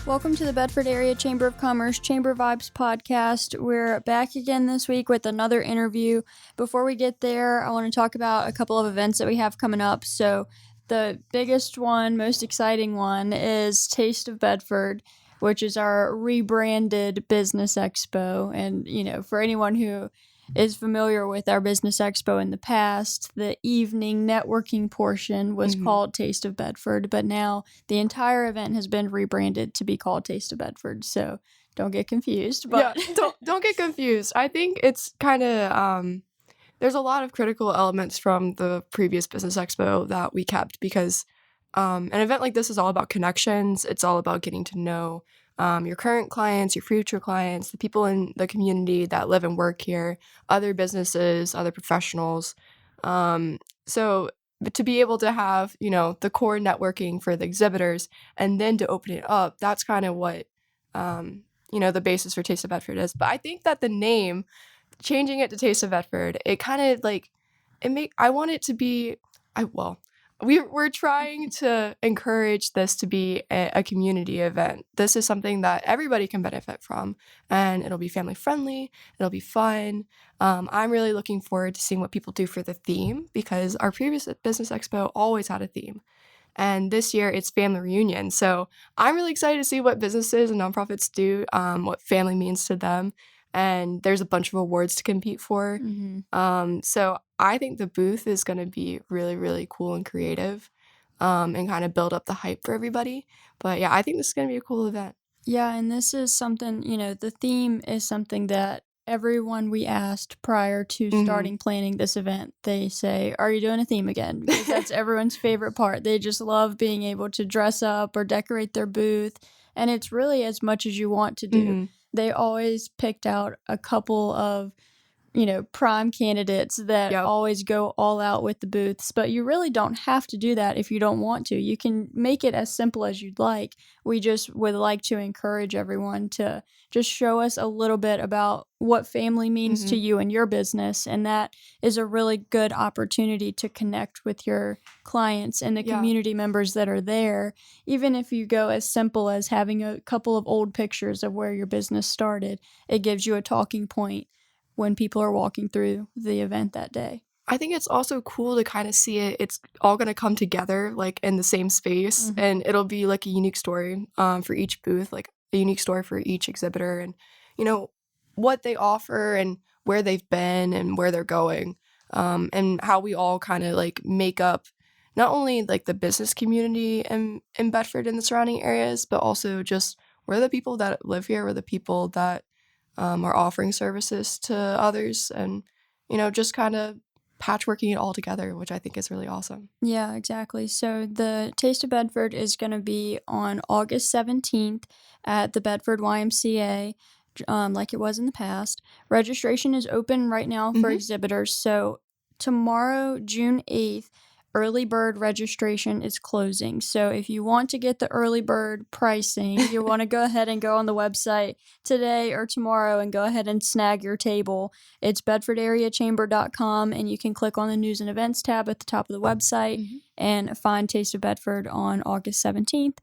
Welcome to the Bedford Area Chamber of Commerce Chamber Vibes podcast. We're back again this week with another interview. Before we get there, I want to talk about a couple of events that we have coming up. So the biggest one, most exciting one is Taste of Bedford, which is our rebranded business expo. And, you know, for anyone who is familiar with our business expo in the past, the evening networking portion was called Taste of Bedford, but now the entire event has been rebranded to be called Taste of Bedford. So don't get confused. But yeah, don't get confused. I think it's kind of there's a lot of critical elements from the previous business expo that we kept because an event like this is all about connections. It's all about getting to know your current clients, your future clients, the people in the community that live and work here, other businesses, other professionals. So to be able to have, you know, the core networking for the exhibitors and then to open it up, that's kind of what, you know, the basis for Taste of Bedford is. But I think that the name, changing it to Taste of Bedford, it kind of like, I want it to be, we're trying to encourage this to be a community event. This is something that everybody can benefit from, and it'll be family friendly. It'll be fun. I'm really looking forward to seeing what people do for the theme because our previous business expo always had a theme. And this year it's family reunion. So I'm really excited to see what businesses and nonprofits do, what family means to them. And there's a bunch of awards to compete for. So I think the booth is going to be really, really cool and creative, and kind of build up the hype for everybody. But yeah, I think this is going to be a cool event. Yeah, and this is something, you know, the theme is something that everyone we asked prior to starting planning this event, they say, are you doing a theme again? Because that's everyone's favorite part. They just love being able to dress up or decorate their booth. And it's really as much as you want to do. They always picked out a couple of, you know, prime candidates that always go all out with the booths, but you really don't have to do that if you don't want to. You can make it as simple as you'd like. We just would like to encourage everyone to just show us a little bit about what family means to you and your business, and that is a really good opportunity to connect with your clients and the community members that are there, even if you go as simple as having a couple of old pictures of where your business started. It gives you a talking point when people are walking through the event that day. I think it's also cool to kind of see it's all going to come together like in the same space, and it'll be like a unique story for each booth, like a unique story for each exhibitor, and you know what they offer and where they've been and where they're going, and how we all kind of like make up not only like the business community in Bedford and the surrounding areas, but also just where the people that live here, where the people that are offering services to others, and you know, just kind of patchworking it all together, which I think is really awesome. Yeah, exactly. So the Taste of Bedford is going to be on August 17th at the Bedford YMCA, like it was in the past. Registration is open right now for exhibitors. So tomorrow, June 8th, early bird registration is closing. So if you want to get the early bird pricing, you want to go ahead and go on the website today or tomorrow and go ahead and snag your table. It's bedfordareachamber.com, and you can click on the news and events tab at the top of the website and find Taste of Bedford on August 17th.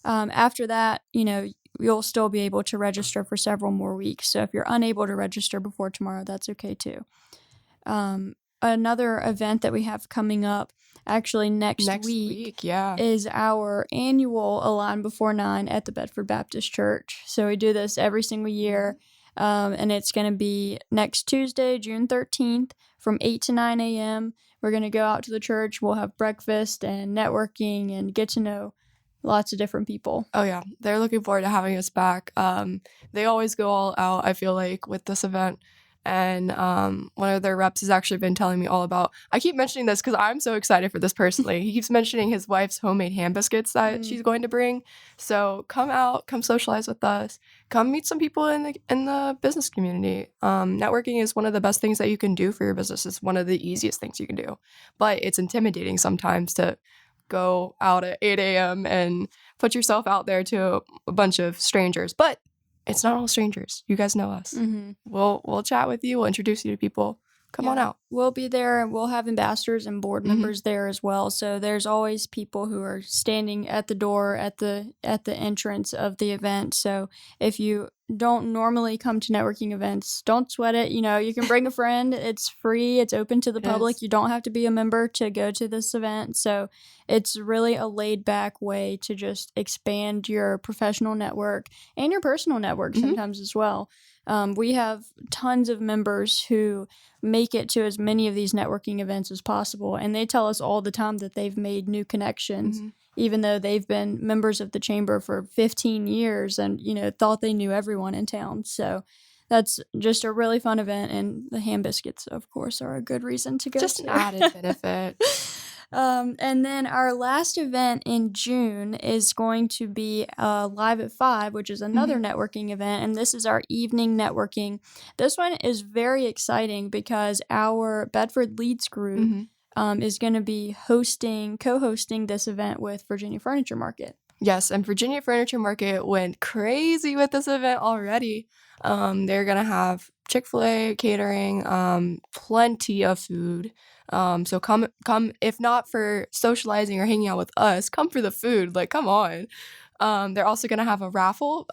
After that, you know, you'll still be able to register for several more weeks. So if you're unable to register before tomorrow, that's okay too. Another event that we have coming up actually next week is our annual Align Before 9 at the Bedford Baptist Church. So we do this every single year, and it's going to be next Tuesday, June 13th from 8 to 9 a.m. We're going to go out to the church. We'll have breakfast and networking and get to know lots of different people. Oh yeah, they're looking forward to having us back. They always go all out, I feel like, with this event. And one of their reps has actually been telling me all about, I keep mentioning this because I'm so excited for this personally. He keeps mentioning his wife's homemade ham biscuits that she's going to bring. So come out, come socialize with us, come meet some people in the business community. Networking is one of the best things that you can do for your business. It's one of the easiest things you can do, but it's intimidating sometimes to go out at 8 a.m. and put yourself out there to a bunch of strangers. But it's not all strangers. You guys know us. We'll chat with you. We'll introduce you to people. come on out. We'll be there and we'll have ambassadors and board members there as well. So there's always people who are standing at the door at the entrance of the event. So if you don't normally come to networking events, don't sweat it. You can bring a friend. It's free. It's open to the It public. is. You don't have to be a member to go to this event. So it's really a laid back way to just expand your professional network and your personal network sometimes as well. We have tons of members who make it to as many of these networking events as possible, and they tell us all the time that they've made new connections, even though they've been members of the chamber for 15 years and thought they knew everyone in town. So that's just a really fun event, and the ham biscuits, of course, are a good reason to go Just to. an added benefit. And then our last event in June is going to be Live at 5, which is another networking event. And this is our evening networking. This one is very exciting because our Bedford Leads group is going to be co-hosting this event with Virginia Furniture Market. Yes, and Virginia Furniture Market went crazy with this event already. They're going to have Chick-fil-A catering, plenty of food. So come if not for socializing or hanging out with us, come for the food. Like, come on. They're also going to have a raffle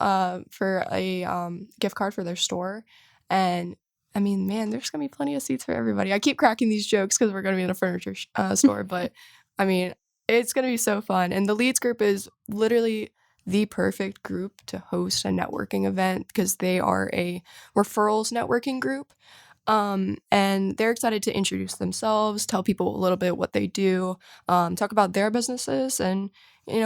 for a gift card for their store. And I mean, man, there's going to be plenty of seats for everybody. I keep cracking these jokes because we're going to be in a furniture store, but I mean, it's going to be so fun. And the Leads group is literally the perfect group to host a networking event because they are a referrals networking group. And they're excited to introduce themselves, tell people a little bit what they do, talk about their businesses, and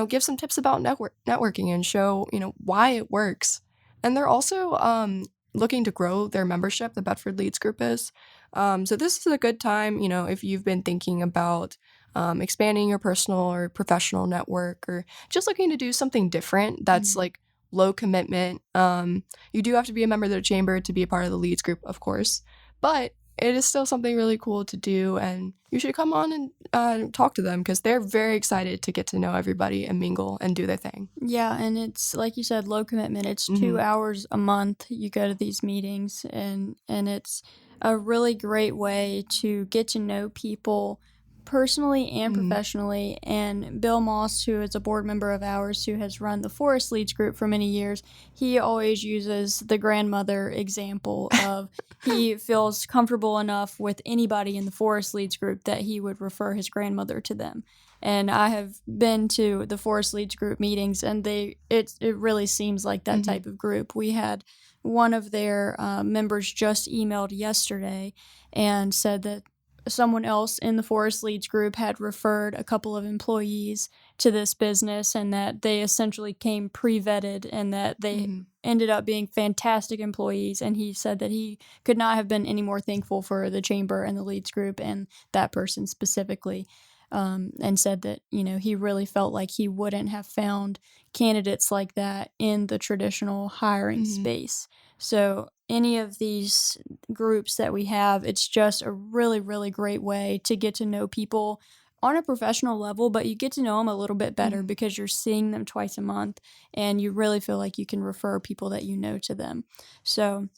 give some tips about networking and show why it works. And they're also looking to grow their membership. The Bedford Leads group is. So this is a good time, if you've been thinking about expanding your personal or professional network, or just looking to do something different that's like low commitment. You do have to be a member of the chamber to be a part of the Leads group, of course. But it is still something really cool to do, and you should come on and talk to them because they're very excited to get to know everybody and mingle and do their thing. Yeah, and it's like you said, low commitment. It's 2 hours a month you go to these meetings, and it's a really great way to get to know people personally and professionally. And Bill Moss, who is a board member of ours who has run the Forest Leads group for many years, he always uses the grandmother example of he feels comfortable enough with anybody in the Forest Leads group that he would refer his grandmother to them. And I have been to the Forest Leads group meetings, and it really seems like that type of group. We had one of their members just emailed yesterday and said that someone else in the Forest Leads group had referred a couple of employees to this business, and that they essentially came pre-vetted, and that they ended up being fantastic employees. And he said that he could not have been any more thankful for the chamber and the Leads group and that person specifically. And said that, he really felt like he wouldn't have found candidates like that in the traditional hiring space. So any of these groups that we have, it's just a really, really great way to get to know people on a professional level, but you get to know them a little bit better because you're seeing them twice a month, and you really feel like you can refer people that you know to them. So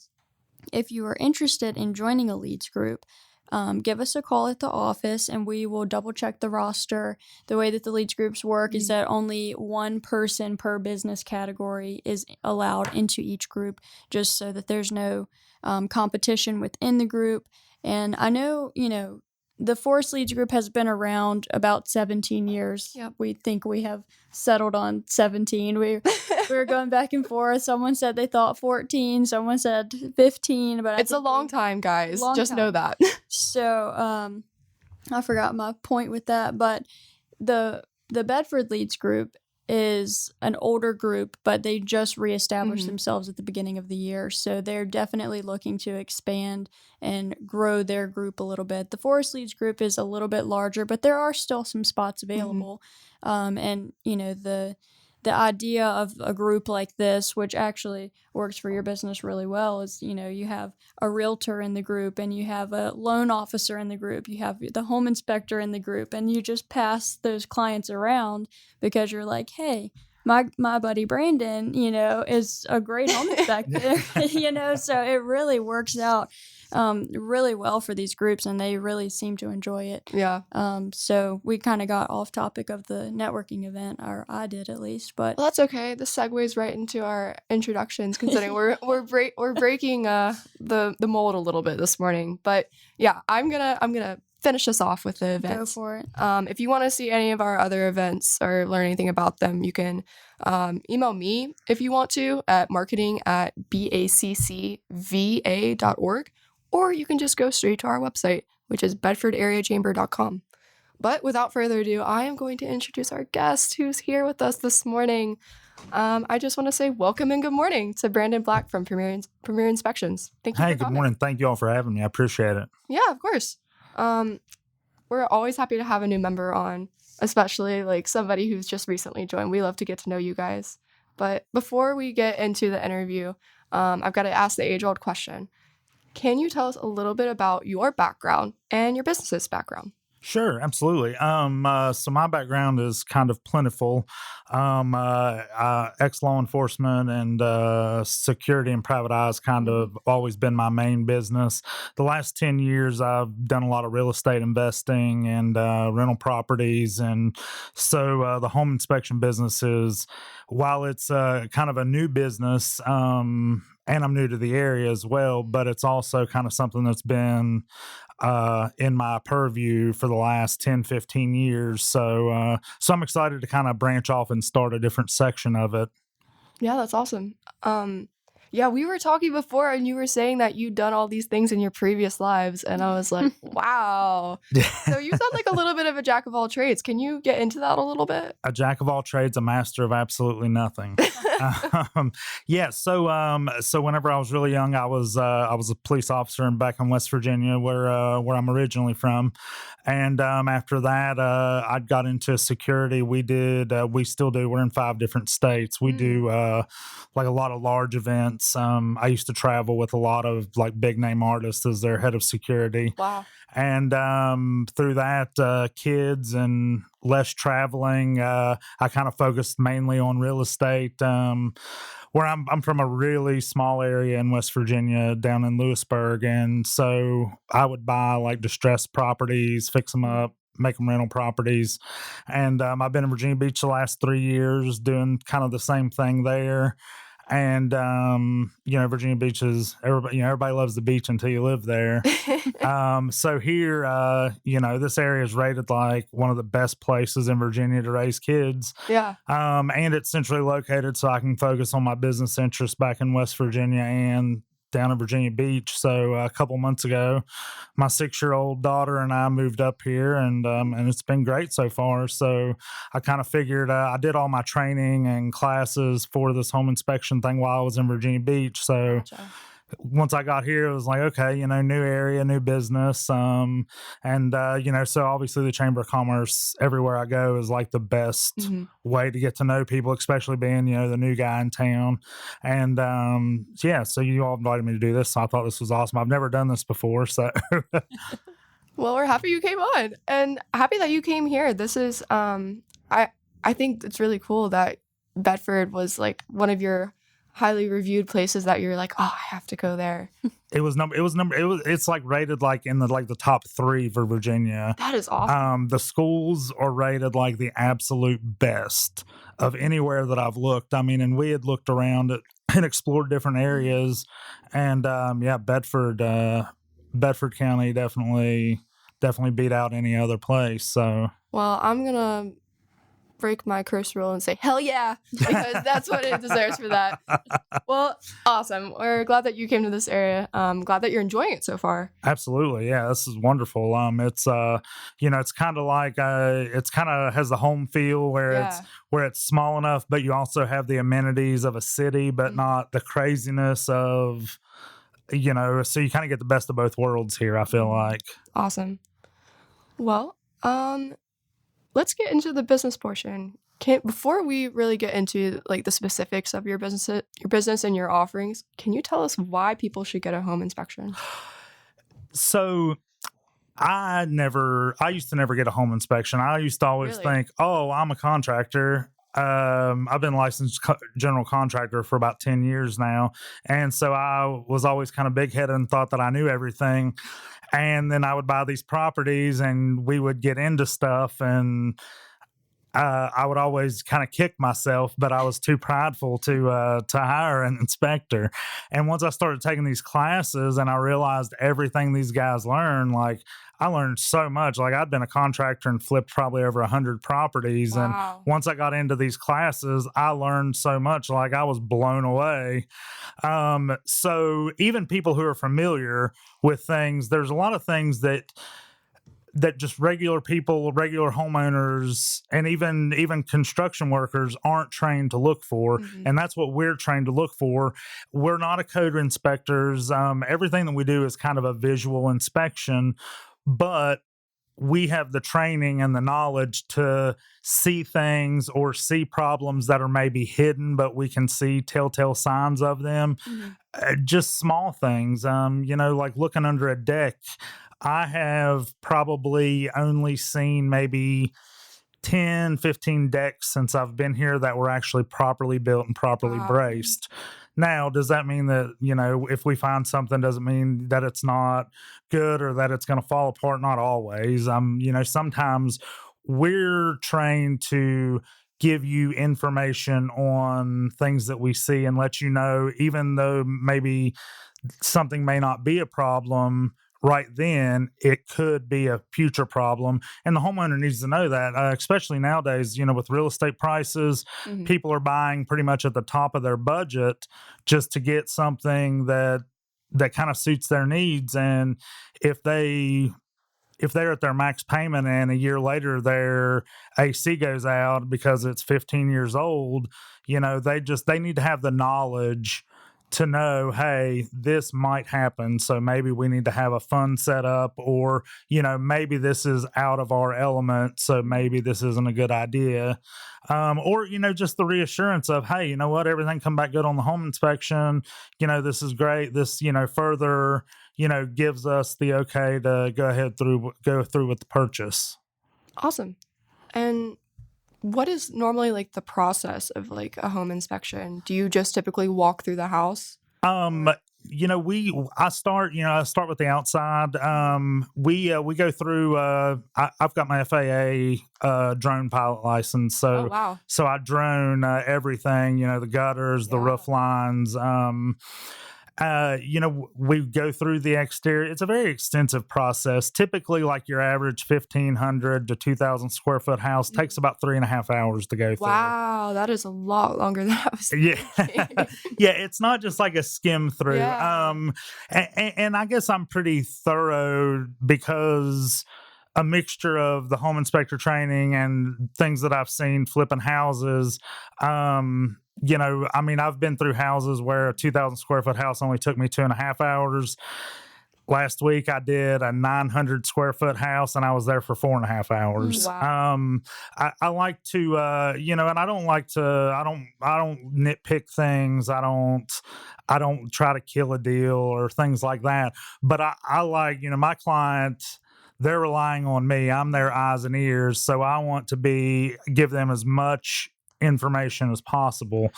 if you are interested in joining a Leads group, give us a call at the office and we will double check the roster. The way that the Leads groups work is that only one person per business category is allowed into each group, just so that there's no competition within the group. And I know, the Forest Leads group has been around about 17 years. Yep. We think we have settled on 17. We were going back and forth. Someone said they thought 14. Someone said 15. But it's a long time, guys. Just know that. So I forgot my point with that. But the Bedford Leads group is an older group, but they just reestablished themselves at the beginning of the year. So they're definitely looking to expand and grow their group a little bit. The Forest Leads group is a little bit larger, but there are still some spots available. And, the idea of a group like this, which actually works for your business really well, is, you have a realtor in the group, and you have a loan officer in the group, you have the home inspector in the group, and you just pass those clients around because you're like, hey, my buddy Brandon, is a great home inspector, so it really works out really well for these groups, and they really seem to enjoy it. Yeah. So we kind of got off topic of the networking event, or I did at least, but Well, that's okay. This segues right into our introductions, considering we're breaking the mold a little bit this morning. But yeah, I'm gonna finish us off with the events. go for it. If you want to see any of our other events or learn anything about them, you can email me if you want to at marketing@baccva.org, or you can just go straight to our website, which is bedfordareachamber.com. But without further ado, I am going to introduce our guest who's here with us this morning. I just want to say welcome and good morning to Brandon Black from Premier Inspections. Thank you. Hey, for good coming. morning. Thank you all for having me. I appreciate it. Yeah, of course. We're always happy to have a new member on, especially like somebody who's just recently joined. We love to get to know you guys. But before we get into the interview, I've got to ask the age-old question. Can you tell us a little bit about your background and your business's background? Sure, absolutely. So my background is kind of plentiful. Ex-law enforcement and security and private eyes kind of always been my main business. The last 10 years, I've done a lot of real estate investing and rental properties. And so the home inspection business is, while it's kind of a new business, and I'm new to the area as well, but it's also kind of something that's been in my purview for the last 10, 15 years. So I'm excited to kind of branch off and start a different section of it. Yeah, that's awesome. Yeah, we were talking before and you were saying that you'd done all these things in your previous lives. And I was like, wow. So you sound like a little bit of a jack of all trades. Can you get into that a little bit? A jack of all trades, a master of absolutely nothing. Yeah. So whenever I was really young, I was a police officer back in West Virginia, where I'm originally from. And after that, I got into security. We still do. We're in 5 different states. We do like a lot of large events. I used to travel with a lot of like big name artists as their head of security. Wow. And through that, kids and less traveling, I kind of focused mainly on real estate. Where I'm from a really small area in West Virginia, down in Lewisburg, and so I would buy like distressed properties, fix them up, make them rental properties. And I've been in Virginia Beach the last 3 years doing kind of the same thing there. And Virginia Beach is everybody loves the beach until you live there. So here, this area is rated like one of the best places in Virginia to raise kids. Yeah. And it's centrally located, so I can focus on my business interests back in West Virginia and down in Virginia Beach. So a couple months ago, my 6-year-old daughter and I moved up here, and it's been great so far. So I kind of figured I did all my training and classes for this home inspection thing while I was in Virginia Beach. So Gotcha. once I got here, it was like, okay, new area, new business. So obviously the Chamber of Commerce everywhere I go is like the best way to get to know people, especially being, the new guy in town. And so you all invited me to do this. So I thought this was awesome. I've never done this before. So Well, we're happy you came on and happy that you came here. This is, I think it's really cool that Bedford was like one of your highly reviewed places that you're like, oh, I have to go there. It's like rated like in the top 3 for Virginia. That is awesome. The schools are rated like the absolute best of anywhere that I've looked. I mean, and we had looked around and explored different areas, and Bedford County definitely beat out any other place. So, well, I'm gonna break my curse rule and say hell yeah, because that's what it deserves for that. Well, awesome. We're glad that you came to this area. Glad that you're enjoying it so far. Absolutely. Yeah, this is wonderful. It's it's kind of like it's kind of has the home feel where it's small enough, but you also have the amenities of a city, but not the craziness of so you kind of get the best of both worlds here, I feel like. Awesome. Well, let's get into the business portion. Before we really get into like the specifics of your business and your offerings, can you tell us why people should get a home inspection? So I used to never get a home inspection. I used to always think, oh, I'm a contractor. I've been a licensed general contractor for about 10 years now. And so I was always kind of big headed and thought that I knew everything. And then I would buy these properties and we would get into stuff, and I would always kind of kick myself, but I was too prideful to hire an inspector. And once I started taking these classes and I realized everything these guys learn, like I learned so much. Like I'd been a contractor and flipped probably over 100 properties. Wow. And once I got into these classes, I learned so much. Like I was blown away. So even people who are familiar with things, there's a lot of things that just regular people, regular homeowners, and even construction workers aren't trained to look for. Mm-hmm. And that's what we're trained to look for. We're not a code inspectors. Everything that we do is kind of a visual inspection, but we have the training and the knowledge to see things or see problems that are maybe hidden, but we can see telltale signs of them. Mm-hmm. Just small things, like looking under a deck. I have probably only seen maybe 10, 15 decks since I've been here that were actually properly built and properly Wow. braced. Now, does that mean that, if we find something, doesn't mean that it's not good or that it's going to fall apart? Not always. Sometimes we're trained to give you information on things that we see and let you know, even though maybe something may not be a problem right then, it could be a future problem. And the homeowner needs to know that, especially nowadays, with real estate prices, Mm-hmm. people are buying pretty much at the top of their budget just to get something that kind of suits their needs. And if they're at their max payment and a year later their AC goes out because it's 15 years old, they need to have the knowledge to know, hey, this might happen. So maybe we need to have a fund set up, or, maybe this is out of our element. So maybe this isn't a good idea. Or, just the reassurance of, hey, you know what, everything come back good on the home inspection. This is great. This, further, gives us the okay to go through with the purchase. Awesome. And what is normally like the process of like a home inspection? Do you just typically walk through the house? I start with the outside. We go through, I've got my FAA drone pilot license. So, Oh, wow. so I drone everything, the gutters, the roof lines. We go through the exterior. It's a very extensive process. Typically, like your average 1,500 to 2,000 square foot house takes about 3.5 hours to go through. Wow, that is a lot longer than I was thinking. Yeah, it's not just like a skim through. Yeah. And I guess I'm pretty thorough because a mixture of the home inspector training and things that I've seen flipping houses. I've been through houses where a 2,000 square foot house only took me 2.5 hours. Last week I did a 900 square foot house and I was there for 4.5 hours. Wow. I like to, and I don't like to, I don't nitpick things. I don't try to kill a deal or things like that. But I like, my client, they're relying on me. I'm their eyes and ears. So I want to give them as much information as possible.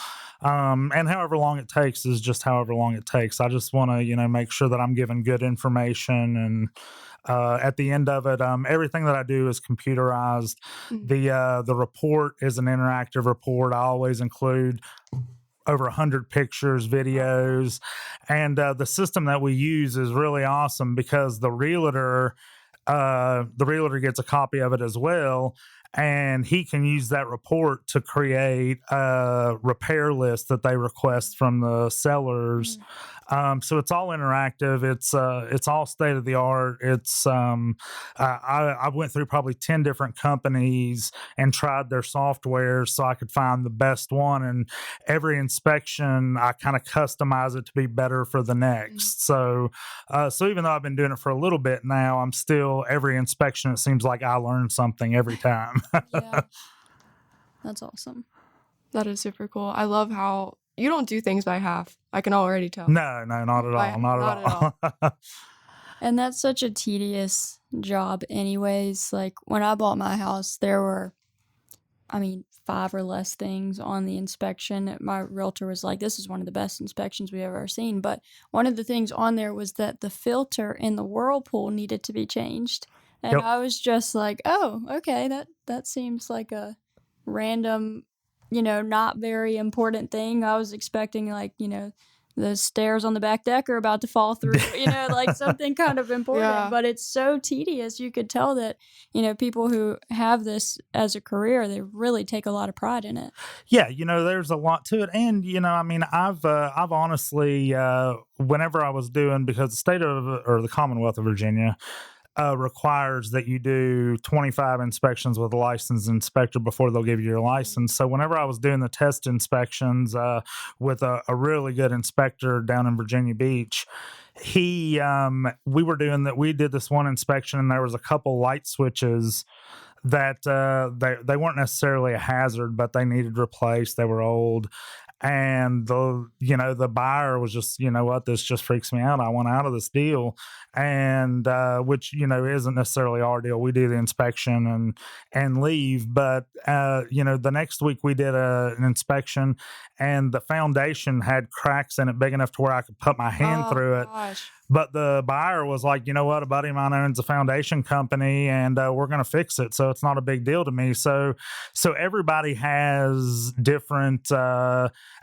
And however long it takes is just however long it takes. I just want to, make sure that I'm giving good information. And at the end of it, everything that I do is computerized. Mm-hmm. The report is an interactive report. I always include over 100 pictures, videos. And the system that we use is really awesome because the realtor gets a copy of it as well. And he can use that report to create a repair list that they request from the sellers. So it's all interactive. It's all state of the art. I went through probably 10 different companies and tried their software so I could find the best one. And every inspection, I kind of customize it to be better for the next. So even though I've been doing it for a little bit now, I'm still, every inspection, it seems like I learn something every time. Yeah. That's awesome. That is super cool. I love how you don't do things by half. I can already tell. No, not at all. Not at all. And that's such a tedious job anyways. Like when I bought my house, there were I mean, 5 or less things on the inspection. My realtor was like, "This is one of the best inspections we've ever seen." But one of the things on there was that the filter in the whirlpool needed to be changed. And Yep. I was just like, "Oh, okay, that seems like a random, not very important thing." I was expecting like, the stairs on the back deck are about to fall through, like something kind of important, Yeah. but it's so tedious. You could tell that, people who have this as a career, they really take a lot of pride in it. Yeah, there's a lot to it, and I mean, I've honestly, whenever I was doing, because the state of or the Commonwealth of Virginia requires that you do 25 inspections with a licensed inspector before they'll give you your license. So whenever I was doing the test inspections with a really good inspector down in Virginia Beach, we did this one inspection, and there was a couple light switches that they weren't necessarily a hazard, but they needed replaced. They were old, and the buyer was just, what, this just freaks me out. I want out of this deal, and which isn't necessarily our deal. We do the inspection and leave, but the next week we did an inspection, and the foundation had cracks in it big enough to where I could put my hand through it. Gosh. But the buyer was like, you know what, a buddy of mine owns a foundation company, and we're going to fix it. So it's not a big deal to me. So everybody has different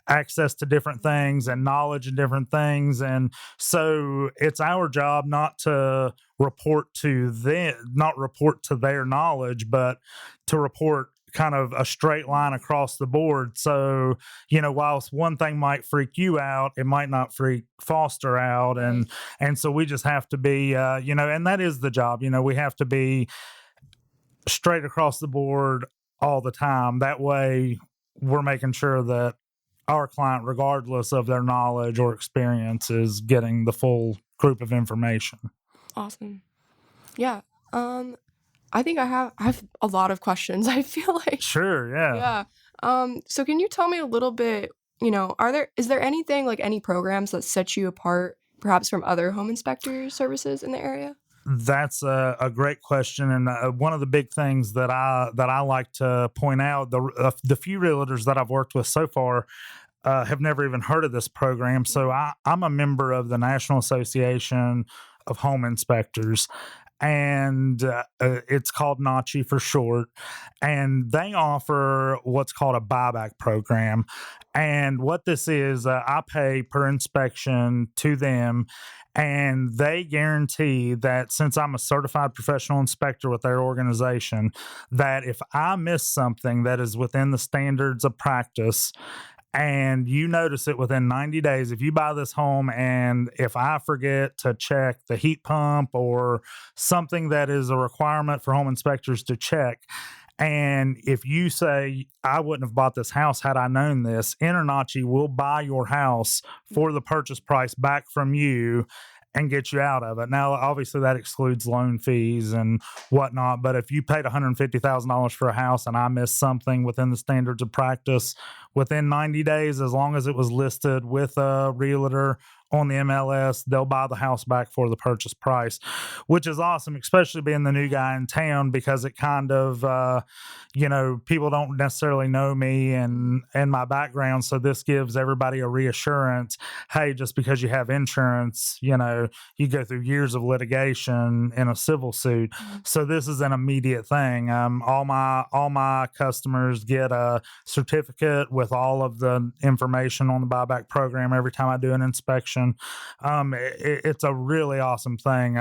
access to different things and knowledge of different things. And so it's our job not to report to them, not report to their knowledge, but to report kind of a straight line across the board. So, whilst one thing might freak you out, it might not freak Foster out. And so we just have to be, and that is the job. We have to be straight across the board all the time. That way we're making sure that our client, regardless of their knowledge or experience, is getting the full group of information. Awesome. Yeah. I think I have a lot of questions. I feel like. Sure, yeah. Yeah. So can you tell me a little bit, is there anything, like any programs that set you apart perhaps from other home inspector services in the area? That's a great question, and one of the big things that I like to point out, the few realtors that I've worked with so far have never even heard of this program. So I'm a member of the National Association of Home Inspectors, and it's called NACHI for short, and they offer what's called a buyback program. And what this is, I pay per inspection to them, and they guarantee that, since I'm a certified professional inspector with their organization, that if I miss something that is within the standards of practice, and you notice it within 90 days, if you buy this home and if I forget to check the heat pump or something that is a requirement for home inspectors to check, and if you say, I wouldn't have bought this house had I known this, Internachi will buy your house for the purchase price back from you and get you out of it. Now, obviously, that excludes loan fees and whatnot. But if you paid $150,000 for a house and I missed something within the standards of practice within 90 days, as long as it was listed with a realtor on the MLS, they'll buy the house back for the purchase price, which is awesome, especially being the new guy in town, because it kind of, people don't necessarily know me and my background. So this gives everybody a reassurance. Hey, just because you have insurance, you go through years of litigation in a civil suit. Mm-hmm. So this is an immediate thing. All my customers get a certificate with all of the information on the buyback program every time I do an inspection. It's a really awesome thing.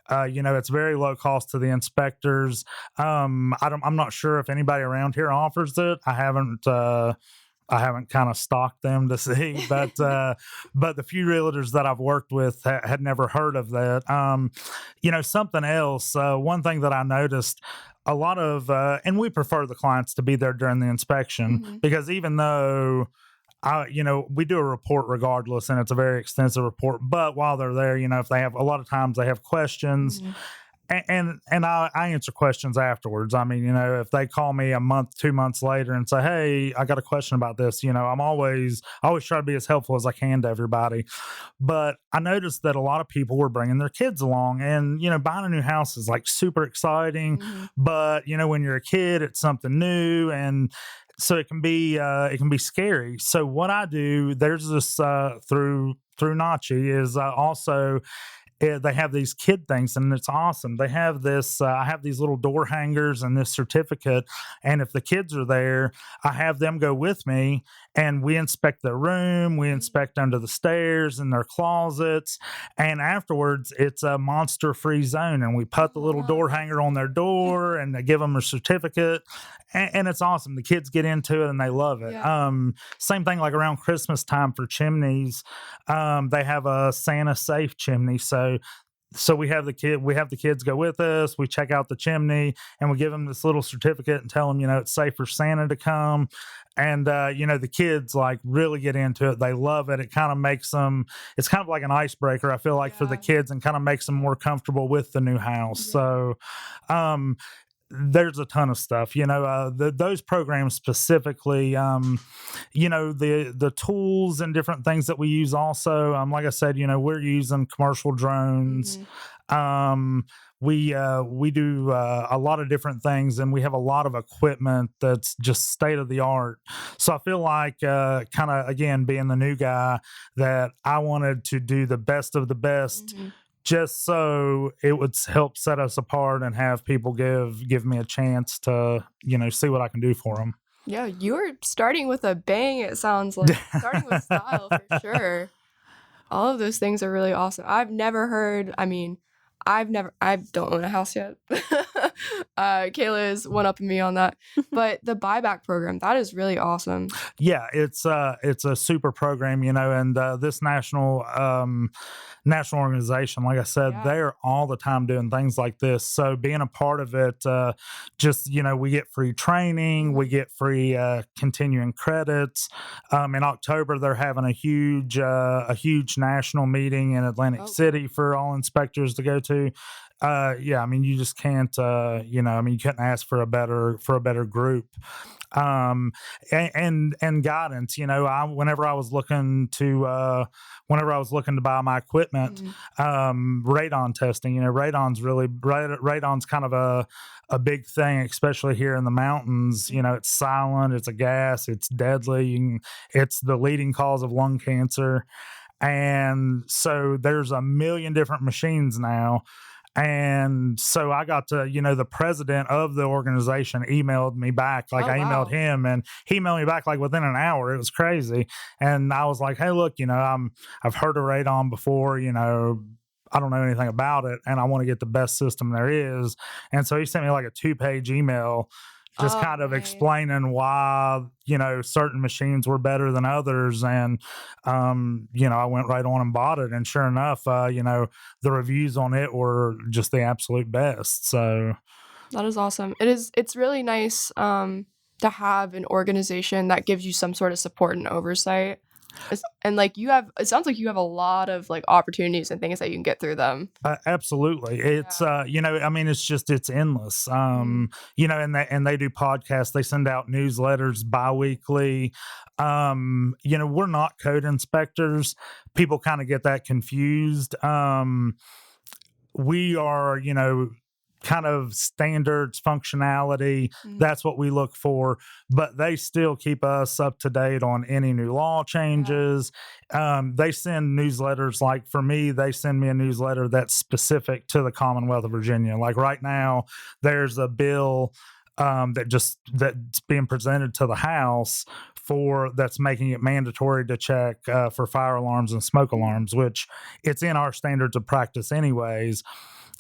It's very low cost to the inspectors. I'm not sure if anybody around here offers it. I haven't kind of stalked them to see, but the few realtors that I've worked with had never heard of that. Something else. One thing that I noticed, a lot of, and we prefer the clients to be there during the inspection, Mm-hmm. because even though we do a report regardless, and it's a very extensive report, but while they're there, if they have, a lot of times they have questions. Mm-hmm. and I answer questions afterwards. I mean, if they call me a month, 2 months later and say, "Hey, I got a question about this," I always try to be as helpful as I can to everybody. But I noticed that a lot of people were bringing their kids along, and buying a new house is like super exciting. Mm-hmm. But when you're a kid, it's something new, and so it can be scary. So what I do, there's this through Nachi is also they have these kid things, and it's awesome. They have this I have these little door hangers and this certificate, and if the kids are there, I have them go with me, and we inspect their room, we inspect under the stairs and their closets, and afterwards it's a monster free zone, and we put the little door hanger on their door, and they give them a certificate, and it's awesome. The kids get into it and they love it. Yeah. Same thing like around Christmas time for chimneys. They have a Santa safe chimney, so we have the kids go with us. We check out the chimney, and we give them this little certificate and tell them it's safe for Santa to come. And the kids like really get into it. They love it. It kind of makes them. It's kind of like an icebreaker, I feel like, for the Yeah. kids, and kind of makes them more comfortable with the new house. Yeah. So there's a ton of stuff, those programs specifically, the tools and different things that we use also. Like I said, we're using commercial drones. We do a lot of different things, and we have a lot of equipment that's just state of the art. So I feel like kind of, again, being the new guy, that I wanted to do the best of the best, just so it would help set us apart and have people give me a chance to see what I can do for them. Yeah, you're starting with a bang, it sounds like. Starting with style for sure. All of those things are really awesome. I don't own a house yet. Kayla is one upping me on that. But the buyback program, that is really awesome. Yeah, it's a super program, and this national organization, like I said, Yeah. they're all the time doing things like this. So being a part of it, just we get free training, we get free continuing credits. In October, they're having a huge national meeting in Atlantic City for all inspectors to go to. Yeah, I mean, you just can't, you couldn't ask for a better group. And guidance, whenever I was looking to buy my equipment, radon testing, radon's kind of a big thing, especially here in the mountains. It's silent, it's a gas, it's deadly, it's the leading cause of lung cancer. And so there's a million different machines now. And so I got to, the president of the organization emailed me back. Like, I emailed him, and he emailed me back like within an hour. It was crazy. And I was like, hey, look, I've heard of radon before, I don't know anything about it, and I want to get the best system there is. And so he sent me like a 2-page email, just kind of explaining why, certain machines were better than others. And, I went right on and bought it. And sure enough, the reviews on it were just the absolute best. So that is awesome. It's really nice to have an organization that gives you some sort of support and oversight. And like it sounds like you have a lot of like opportunities and things that you can get through them. Absolutely. It's it's endless. And they do podcasts, they send out newsletters bi-weekly. We're not code inspectors. People kind of get that confused. We are, kind of standards, functionality. That's what we look for, but they still keep us up to date on any new law changes. They send newsletters. Like for me, they send me a newsletter that's specific to the Commonwealth of Virginia. Like right now, there's a bill that's being presented to the House that's making it mandatory to check for fire alarms and smoke alarms, which it's in our standards of practice anyways.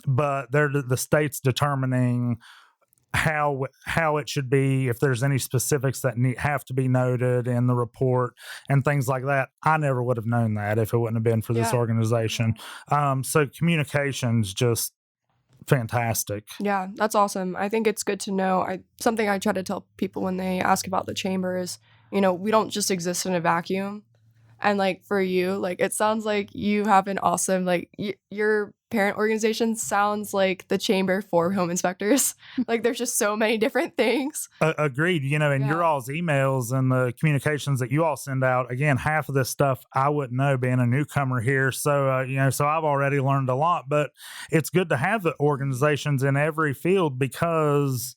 But they're the state's determining how it should be, if there's any specifics that have to be noted in the report and things like that. I never would have known that if it wouldn't have been for this organization. So communication's just fantastic. Yeah, that's awesome. I think it's good to know. Something I try to tell people when they ask about the chamber is, we don't just exist in a vacuum. And like for you, like it sounds like you have an awesome, like you're parent organization sounds like the chamber for home inspectors. Like there's just so many different things. Agreed. And your all's emails and the communications that you all send out, again, half of this stuff I wouldn't know being a newcomer here. So, so I've already learned a lot, but it's good to have the organizations in every field because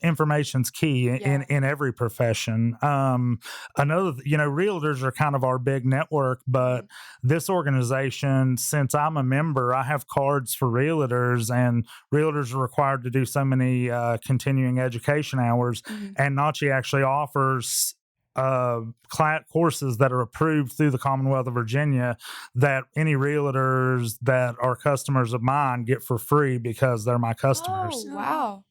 information's key in every profession. Another, realtors are kind of our big network, but this organization, since I'm a member, I have cards for realtors, and realtors are required to do so many continuing education hours. And NACHI actually offers courses that are approved through the Commonwealth of Virginia that any realtors that are customers of mine get for free because they're my customers. Oh, wow.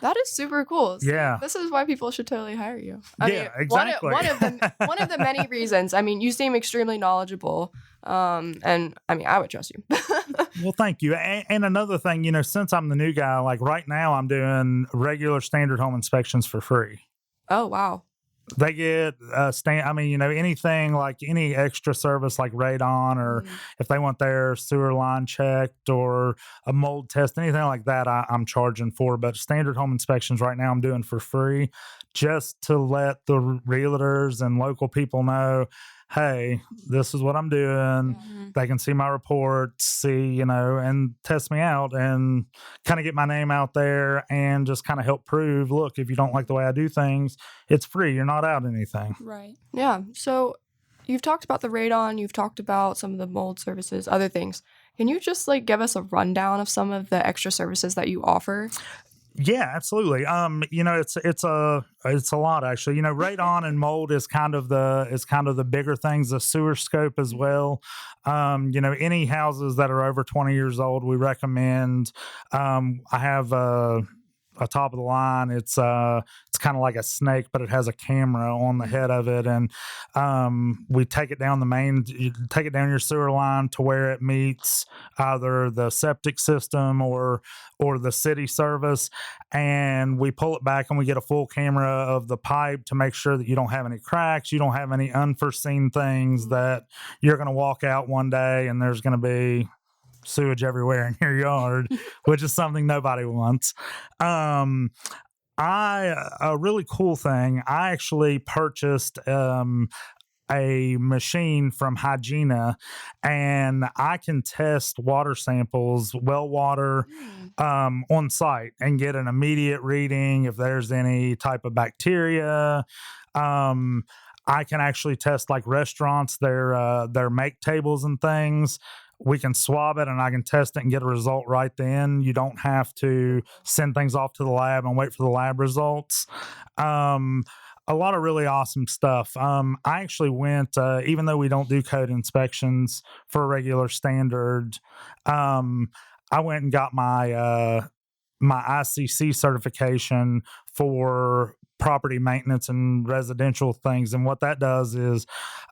That is super cool. See, yeah, this is why people should totally hire you. I mean, exactly. One of the many reasons. I mean, you seem extremely knowledgeable, and I mean, I would trust you. Well, thank you. And another thing, since I'm the new guy, like right now, I'm doing regular standard home inspections for free. Oh, wow. They get anything like any extra service like radon, or if they want their sewer line checked or a mold test, anything like that, I'm charging for. But standard home inspections right now I'm doing for free, just to let the realtors and local people know, hey, this is what I'm doing. They can see my reports, see, and test me out and kind of get my name out there and just kind of help prove, look, if you don't like the way I do things, it's free. You're not out anything. Right. Yeah. So you've talked about the radon, you've talked about some of the mold services, other things. Can you just give us a rundown of some of the extra services that you offer? Yeah, absolutely. It's a lot actually. Radon and mold is kind of the bigger things. The sewer scope as well. Any houses that are over 20 years old, we recommend. I have a top of the line. It's kind of like a snake, but it has a camera on the head of it, and we take it down your sewer line to where it meets either the septic system or the city service, and we pull it back and we get a full camera of the pipe to make sure that you don't have any cracks, you don't have any unforeseen things that you're going to walk out one day and there's going to be sewage everywhere in your yard, which is something nobody wants. A really cool thing, I actually purchased a machine from Hygiena, and I can test water samples, well water, on site and get an immediate reading if there's any type of bacteria. I can actually test like restaurants, their make tables and things. We can swab it and I can test it and get a result right then. You don't have to send things off to the lab and wait for the lab results. A lot of really awesome stuff. I actually went, even though we don't do code inspections for a regular standard, I went and got my ICC certification for property maintenance and residential things. And what that does is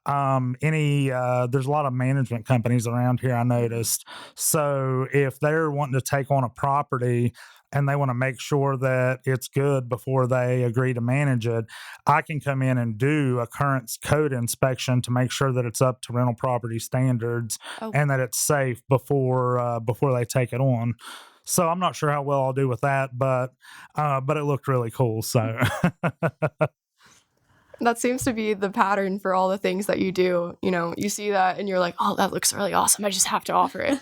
there's a lot of management companies around here, I noticed. So if they're wanting to take on a property and they want to make sure that it's good before they agree to manage it, I can come in and do a current code inspection to make sure that it's up to rental property standards and that it's safe before they take it on. So I'm not sure how well I'll do with that, but it looked really cool. So that seems to be the pattern for all the things that you do. You see that and you're like, oh, that looks really awesome. I just have to offer it.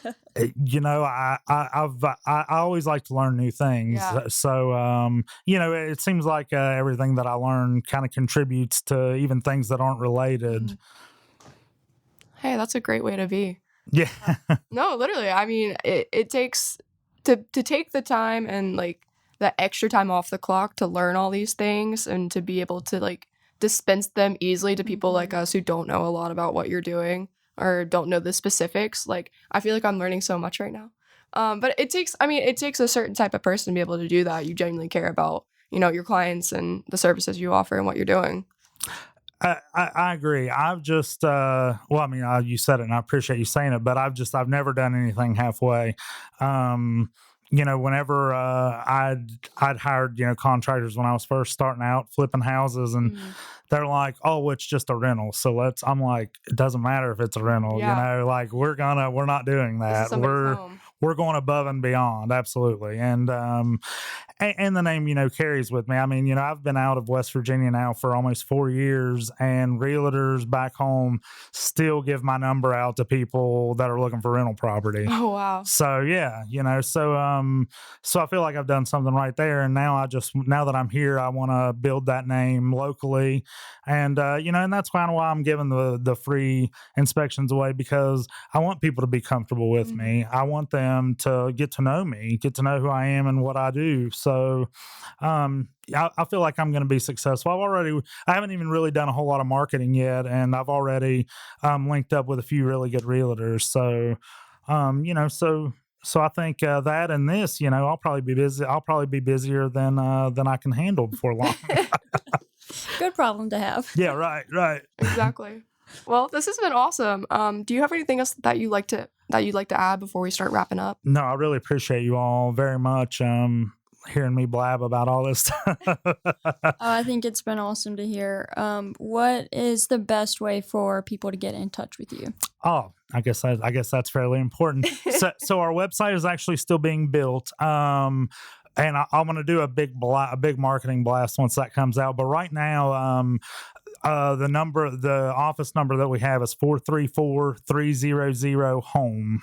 I always like to learn new things. Yeah. So, it seems like everything that I learn kind of contributes to even things that aren't related. Hey, that's a great way to be. Yeah. No, literally. I mean, it takes to take the time and the extra time off the clock to learn all these things and to be able to dispense them easily to people like us who don't know a lot about what you're doing or don't know the specifics. I feel like I'm learning so much right now. But it takes a certain type of person to be able to do that. You genuinely care about, your clients and the services you offer and what you're doing. I agree. I've just, you said it and I appreciate you saying it, but I've never done anything halfway. whenever I'd hired contractors when I was first starting out flipping houses, and they're like, "Oh, it's just a rental." So I'm like, it doesn't matter if it's a rental, like we're not doing that. We're going above and beyond, absolutely. And the name, carries with me. I mean, I've been out of West Virginia now for almost 4 years, and realtors back home still give my number out to people that are looking for rental property. Oh, wow. So yeah, so I feel like I've done something right there. And now that I'm here, I want to build that name locally. And, and that's kind of why I'm giving the free inspections away, because I want people to be comfortable with me. I want them to get to know me, get to know who I am and what I do. So, I feel like I'm going to be successful. I haven't even really done a whole lot of marketing yet, and I've already linked up with a few really good realtors. So, so I think that and this, I'll probably be busy. I'll probably be busier than I can handle before long. Good problem to have. Yeah, right. Exactly. Well, this has been awesome. Do you have anything else that you'd like to add before we start wrapping up? No, I really appreciate you all very much. Hearing me blab about all this stuff. I think it's been awesome to hear. What is the best way for people to get in touch with you? Oh, I guess that's fairly important. So our website is actually still being built. And I'm going to do a big marketing blast once that comes out. But right now, the office number that we have is 434-300-HOME,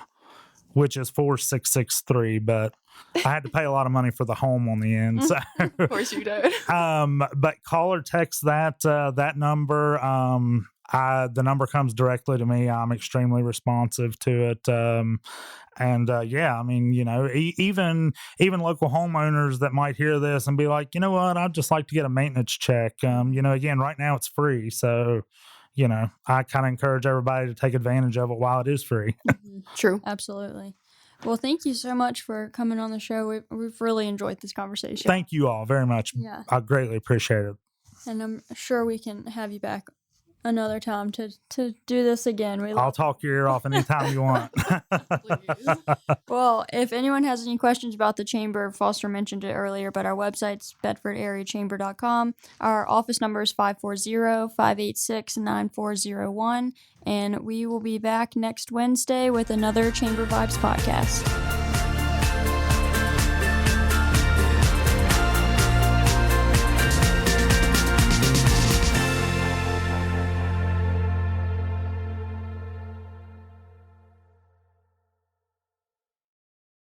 which is 4663. But I had to pay a lot of money for the home on the end. So. Of course you did. But call or text that number. The number comes directly to me. I'm extremely responsive to it. Yeah, I mean, even local homeowners that might hear this and be like, you know what, I'd just like to get a maintenance check. Again, right now it's free. So, I kind of encourage everybody to take advantage of it while it is free. True. Absolutely. Well, thank you so much for coming on the show. We've really enjoyed this conversation. Thank you all very much. Yeah. I greatly appreciate it. And I'm sure we can have you back another time to do this again. I'll talk your ear off anytime you want. Well, if anyone has any questions about the chamber, Foster mentioned it earlier, but our website's bedfordareachamber.com. Our office number is 540-586-9401, and we will be back next Wednesday with another Chamber Vibes podcast.